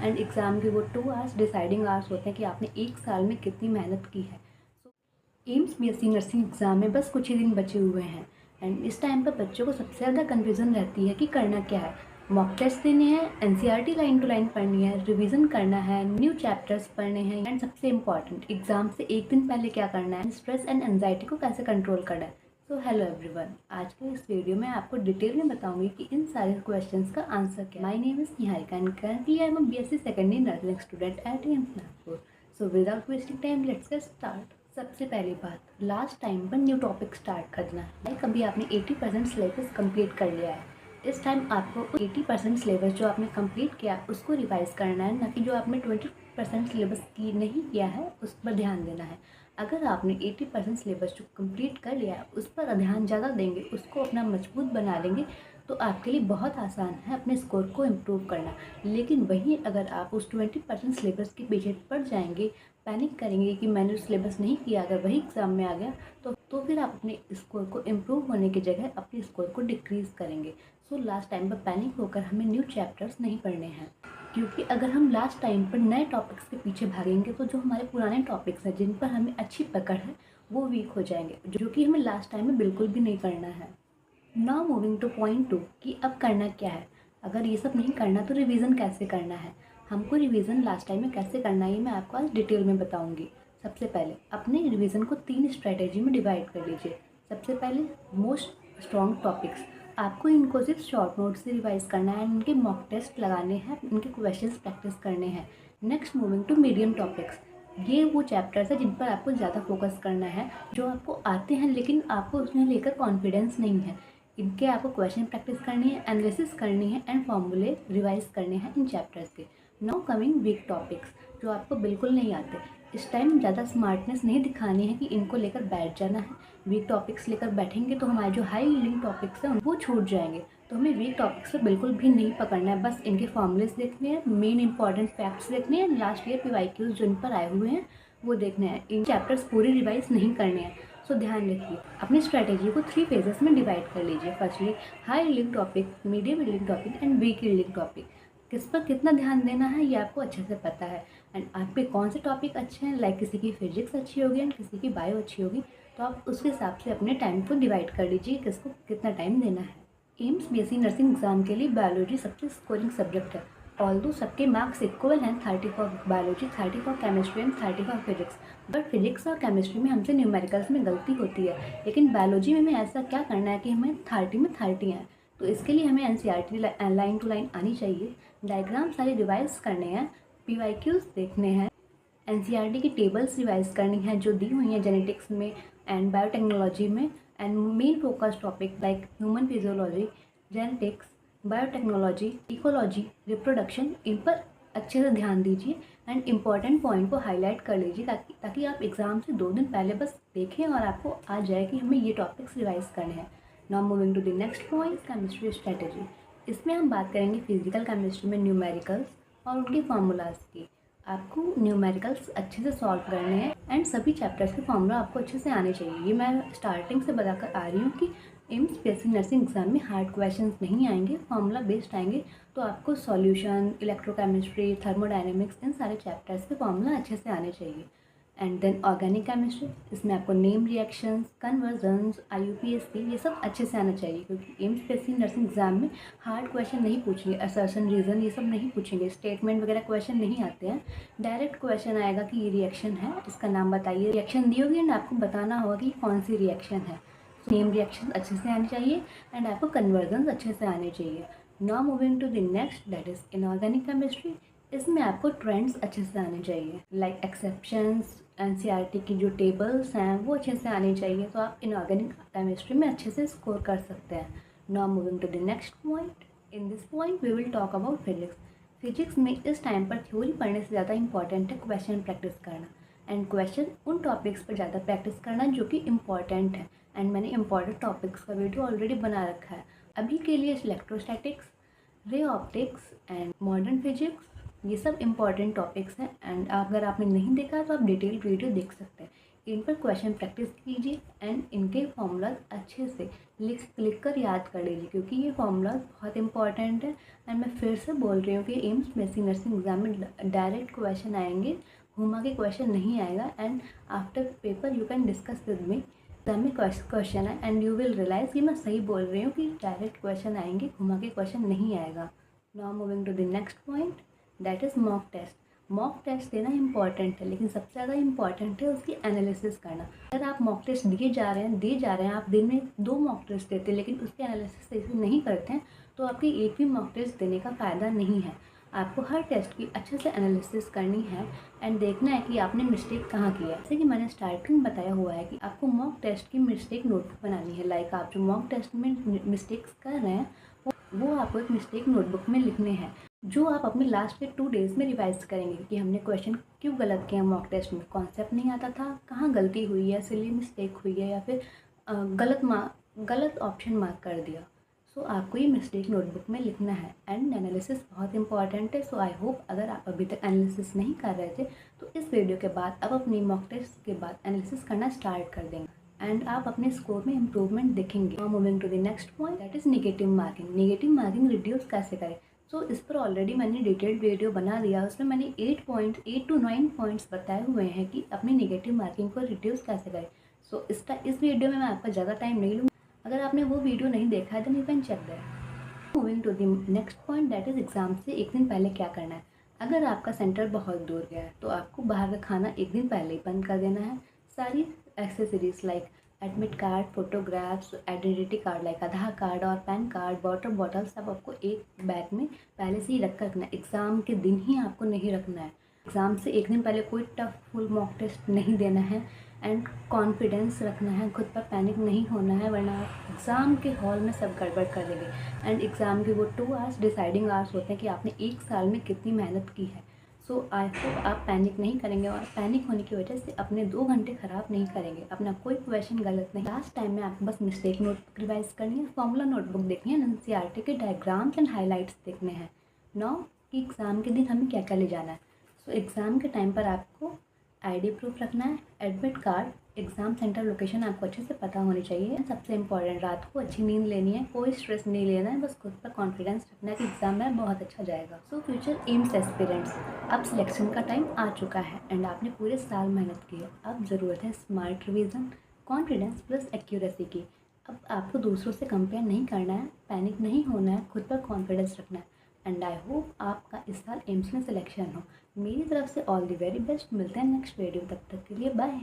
And exam के वो 2 hours deciding hours होते हैं कि आपने एक साल में कितनी मेहनत की है। एम्स बीएससी नर्सिंग एग्ज़ाम में बस कुछ ही दिन बचे हुए हैं एंड इस टाइम पर बच्चों को सबसे ज़्यादा कन्फ्यूज़न रहती है कि करना क्या है। मॉक टेस्ट देने हैं, एनसीईआरटी लाइन टू लाइन पढ़नी है, रिवीजन करना है, न्यू चैप्टर्स पढ़ने हैं एंड सबसे इम्पॉर्टेंट एग्ज़ाम से एक दिन पहले क्या करना है, स्ट्रेस एंड एंजाइटी को कैसे कंट्रोल करना है। सो हेलो एवरीवन, आज के इस वीडियो में आपको डिटेल में बताऊंगी कि इन सारे क्वेश्चंस का आंसर क्या है। My name is Niharika and currently I am a BSc second year nursing student at AIIMS Nagpur. So without wasting time let's get start. सबसे पहली बात, लास्ट टाइम पर न्यू टॉपिक स्टार्ट करना है। लाइक अभी आपने 80% सिलेबस कंप्लीट कर लिया है, इस टाइम आपको 80% सिलेबस जो आपने कंप्लीट किया उसको रिवाइज करना है, ना कि जो आपने 20% सिलेबस की नहीं किया है उस पर ध्यान देना है। अगर आपने 80% सिलेबस जो कंप्लीट कर लिया है उस पर ध्यान ज़्यादा देंगे, उसको अपना मजबूत बना लेंगे, तो आपके लिए बहुत आसान है अपने स्कोर को इम्प्रूव करना। लेकिन वहीं अगर आप उस 20% सिलेबस के पीछे पड़ जाएंगे, पैनिक करेंगे कि मैंने सिलेबस नहीं किया, अगर वही एग्ज़ाम में आ गया तो फिर आप अपने स्कोर को इम्प्रूव होने की जगह अपने स्कोर को डिक्रीज़ करेंगे। सो लास्ट टाइम पर पैनिक होकर हमें न्यू चैप्टर्स नहीं पढ़ने हैं, क्योंकि अगर हम लास्ट टाइम पर नए टॉपिक्स के पीछे भागेंगे तो जो हमारे पुराने टॉपिक्स हैं जिन पर हमें अच्छी पकड़ है वो वीक हो जाएंगे, जो कि हमें लास्ट टाइम में बिल्कुल भी नहीं करना है। नाउ मूविंग टू पॉइंट 2 कि अब करना क्या है। अगर ये सब नहीं करना तो रिवीजन कैसे करना है, हमको रिवीजन लास्ट टाइम में कैसे करना है ये मैं आपको आज डिटेल में बताऊंगी। सबसे पहले अपने रिवीजन को 3 स्ट्रेटेजी में डिवाइड कर लीजिए। सबसे पहले मोस्ट स्ट्रॉन्ग टॉपिक्स, आपको इनको सिर्फ शॉर्ट नोट से रिवाइज करना है, इनके मॉक टेस्ट लगाने हैं, इनके क्वेश्चंस प्रैक्टिस करने हैं। Next moving to medium topics, ये वो चैप्टर्स है जिन पर आपको ज़्यादा फोकस करना है, जो आपको आते हैं लेकिन आपको उसमें लेकर कॉन्फिडेंस नहीं है। इनके आपको क्वेश्चन प्रैक्टिस करनी है, एनालिसिस करनी है एंड फॉर्मूले रिवाइज करने हैं इन चैप्टर्स के। नाउ कमिंग वीक टॉपिक्स, जो आपको बिल्कुल नहीं आते, इस टाइम ज़्यादा स्मार्टनेस नहीं दिखानी है कि इनको लेकर बैठ जाना है। वीक टॉपिक्स लेकर बैठेंगे तो हमारे जो हाई यील्डिंग टॉपिक्स हैं वो छूट जाएंगे। तो हमें वीक टॉपिक्स पे बिल्कुल भी नहीं पकड़ना है, बस इनके फॉर्मूलेस देखने हैं, मेन इंपॉर्टेंट फैक्ट्स देखने हैं, लास्ट ईयर PYQs जो इन पर आए हुए हैं वो देखने हैं। इन चैप्टर्स पूरी रिवाइज नहीं करने हैं। सो ध्यान रखिए, अपनी स्ट्रैटेजी को 3 फेजेस में डिवाइड कर लीजिए। Firstly high yielding topic, medium yielding topic and weak yielding topic. किस पर कितना ध्यान देना है ये आपको अच्छे से पता है एंड आप पे कौन से टॉपिक अच्छे हैं। लाइक किसी की फिजिक्स अच्छी होगी एंड किसी की बायो अच्छी होगी, तो आप उसके हिसाब से अपने टाइम को डिवाइड कर लीजिए किसको कितना टाइम देना है। एम्स बीएससी नर्सिंग एग्जाम के लिए बायोलॉजी सबसे स्कोरिंग सब्जेक्ट है। ऑल्दो सबके मार्क्स इक्वल हैं, 30 for biology, 30 for chemistry and 30 for physics. But physics और केमिस्ट्री में हमसे न्यूमेरिकल्स में गलती होती है, लेकिन बायोलॉजी में हमें ऐसा क्या करना है कि हमें 30 में 30 हैं। तो इसके लिए हमें एनसीईआरटी लाइन टू लाइन आनी चाहिए, डायग्राम सारे रिवाइज करने हैं, PYQs देखने हैं, एनसीईआरटी की टेबल्स रिवाइज करनी है जो दी हुई हैं जेनेटिक्स में एंड बायोटेक्नोलॉजी में, and main focus topic like human physiology, genetics, biotechnology, ecology, reproduction, इन पर अच्छे से ध्यान दीजिए एंड इम्पॉर्टेंट पॉइंट को हाईलाइट कर लीजिए, ताकि आप एग्ज़ाम से 2 दिन पहले बस देखें और आपको आ जाए कि हमें ये टॉपिक्स रिवाइज करने हैं। Now moving to the next point, chemistry strategy. इसमें हम बात करेंगे फिजिकल केमिस्ट्री में न्यूमेरिकल्स और उनके फार्मूलाज की। आपको न्यूमेरिकल्स अच्छे से सॉल्व करने हैं एंड सभी चैप्टर्स के फार्मूला आपको अच्छे से आने चाहिए। ये मैं स्टार्टिंग से बताकर आ रही हूँ कि एम्स बीएससी नर्सिंग एग्जाम में हार्ड क्वेश्चंस नहीं आएंगे, फार्मूला बेस्ड आएंगे। तो आपको सॉल्यूशन, इलेक्ट्रोकेमिस्ट्री, थर्मोडायनेमिक्स, इन सारे चैप्टर्स के फार्मूला अच्छे से आने चाहिए। एंड देन ऑर्गेनिक केमिस्ट्री, इसमें आपको नेम रिएक्शंस, कन्वर्जन्स, IUPAC ये सब अच्छे से आना चाहिए, क्योंकि एम्स बीएससी नर्सिंग एग्जाम में हार्ड क्वेश्चन नहीं पूछेंगे, असर्शन, रीज़न ये सब नहीं पूछेंगे, स्टेटमेंट वगैरह क्वेश्चन नहीं आते हैं। डायरेक्ट क्वेश्चन आएगा कि ये रिएक्शन है, इसका नाम बताइए। रिएक्शन दी होगी एंड आपको बताना होगा कि कौन सी रिएक्शन है। नेम रिएक्शन अच्छे से आने चाहिए एंड आपको कन्वर्जन्स अच्छे से आने चाहिए। Now moving to the next, that is inorganic chemistry. इसमें आपको ट्रेंड्स अच्छे से आने चाहिए, लाइक एक्सेप्शंस, एनसीईआरटी की जो टेबल्स हैं वो अच्छे से आने चाहिए, तो आप इनऑर्गेनिक केमिस्ट्री में अच्छे से स्कोर कर सकते हैं। Now moving to the next point, in this point we will talk about physics. Physics में इस टाइम पर थ्योरी पढ़ने से ज़्यादा इंपॉर्टेंट है क्वेश्चन प्रैक्टिस करना, एंड क्वेश्चन उन टॉपिक्स पर ज़्यादा प्रैक्टिस करना जो कि इम्पॉर्टेंट है। एंड मैंने इंपॉर्टेंट टॉपिक्स का वीडियो ऑलरेडी बना रखा है। अभी के लिए electrostatics, ray optics and modern physics, ये सब इंपॉर्टेंट टॉपिक्स हैं एंड अगर आपने नहीं देखा तो आप डिटेल वीडियो देख सकते हैं। इन पर क्वेश्चन प्रैक्टिस कीजिए एंड इनके फॉर्मूलाज अच्छे से लिख कर याद कर लीजिए, क्योंकि ये फॉर्मूलाज बहुत इंपॉर्टेंट है। एंड मैं फिर से बोल रही हूँ कि एम्स बीएससी नर्सिंग एग्जाम में डायरेक्ट क्वेश्चन आएंगे, घुमा के क्वेश्चन नहीं आएगा। And after paper you can discuss with me exam में क्वेश्चन है एंड यू विल रियलाइज कि मैं सही बोल रही हूँ कि डायरेक्ट क्वेश्चन आएंगे, घुमा के क्वेश्चन नहीं आएगा। Now moving to the next point, that is mock test. Mock test देना इंपॉर्टेंट है, लेकिन सबसे ज़्यादा इंपॉर्टेंट है उसकी एनालिसिस करना। अगर आप मॉक टेस्ट दिए जा रहे हैं, आप दिन में 2 मॉक टेस्ट देते हैं लेकिन उसके एनालिसिस सही से नहीं करते हैं, तो आपकी एक भी मॉक टेस्ट देने का फ़ायदा नहीं है। आपको हर टेस्ट की अच्छे से एनालिसिस करनी है एंड देखना है कि आपने मिस्टेक कहाँ किया है। जैसे कि मैंने स्टार्टिंग में बताया हुआ है कि आपको मॉक टेस्ट की मिस्टेक नोटबुक बनानी है। लाइक आप जो मॉक टेस्ट में मिस्टेक्स कर रहे हैं वो आपको एक मिस्टेक नोटबुक में लिखने हैं, जो आप अपने लास्ट के 2 डेज़ में रिवाइज करेंगे कि हमने क्वेश्चन क्यों गलत किया मॉक टेस्ट में, कॉन्सेप्ट नहीं आता था, कहाँ गलती हुई है, सिली मिस्टेक हुई है, या फिर गलत ऑप्शन मार्क कर दिया। सो आपको ये मिस्टेक नोटबुक में लिखना है एंड एनालिसिस बहुत इंपॉर्टेंट है। सो आई होप अगर आप अभी तक एनालिसिस नहीं कर रहे थे तो इस वीडियो के बाद आप अपनी मॉक टेस्ट के बाद एनालिसिस करना स्टार्ट कर देंगे एंड आप अपने स्कोर में इम्प्रूवमेंट देखेंगे। Moving to the next point, that is negative marking. Negative marking reduce कैसे करें? सो इस पर ऑलरेडी मैंने डिटेल्ड वीडियो बना दिया, उसमें मैंने 8 to 9 पॉइंट्स बताए हुए हैं कि अपनी नेगेटिव मार्किंग को रिड्यूस कैसे करें। सो इस वीडियो में मैं आपका ज़्यादा टाइम नहीं लूँगी। अगर आपने वो वीडियो नहीं देखा है then you can check that. Moving to the next point, that is exam से एक दिन पहले क्या करना है। अगर आपका सेंटर बहुत दूर गया है तो आपको बाहर का खाना एक दिन पहले ही बंद कर देना है। सारी accessories like admit card, photographs, identity card like Aadhaar card और पैन कार्ड, वाटर बॉटल, सब आपको एक बैग में पहले से ही रख कर रखना है। एग्ज़ाम के दिन ही आपको नहीं रखना है। एग्ज़ाम से एक दिन पहले कोई टफ फुल मॉक टेस्ट नहीं देना है एंड कॉन्फिडेंस रखना है, खुद पर पैनिक नहीं होना है, वरना आप एग्ज़ाम के हॉल में सब गड़बड़ कर देंगे। एंड एग्ज़ाम के वो 2 आवर्स डिसाइडिंग आवर्स होते हैं कि आपने एक साल में कितनी मेहनत की है। सो आई होप आप पैनिक नहीं करेंगे और पैनिक होने की वजह से अपने 2 घंटे ख़राब नहीं करेंगे, अपना कोई क्वेश्चन गलत नहीं। लास्ट टाइम में आपको बस मिस्टेक नोटबुक रिवाइज करनी है, फॉर्मूला नोटबुक देखनी है, एनसीईआरटी के डायग्राम्स एंड हाईलाइट्स देखने हैं। नाउ कि एग्ज़ाम के दिन हमें क्या क्या ले जाना है। सो एग्ज़ाम के टाइम पर आपको आईडी प्रूफ रखना है, admit card, exam centre location आपको अच्छे से पता होनी चाहिए। सबसे इम्पॉर्टेंट, रात को अच्छी नींद लेनी है, कोई स्ट्रेस नहीं लेना है, बस खुद पर कॉन्फिडेंस रखना है कि एग्ज़ाम में बहुत अच्छा जाएगा। सो फ्यूचर एम्स एस्पिरेंट्स, अब सिलेक्शन का टाइम आ चुका है एंड आपने पूरे साल मेहनत की है। अब ज़रूरत है smart revision, confidence plus accuracy की। अब आपको दूसरों से कंपेयर नहीं करना है, पैनिक नहीं होना है, खुद पर कॉन्फिडेंस रखना है एंड आई होप आपका इस साल एम्स में सिलेक्शन हो। मेरी तरफ से ऑल द वेरी बेस्ट। मिलते हैं नेक्स्ट वीडियो, तब तक के लिए बाय।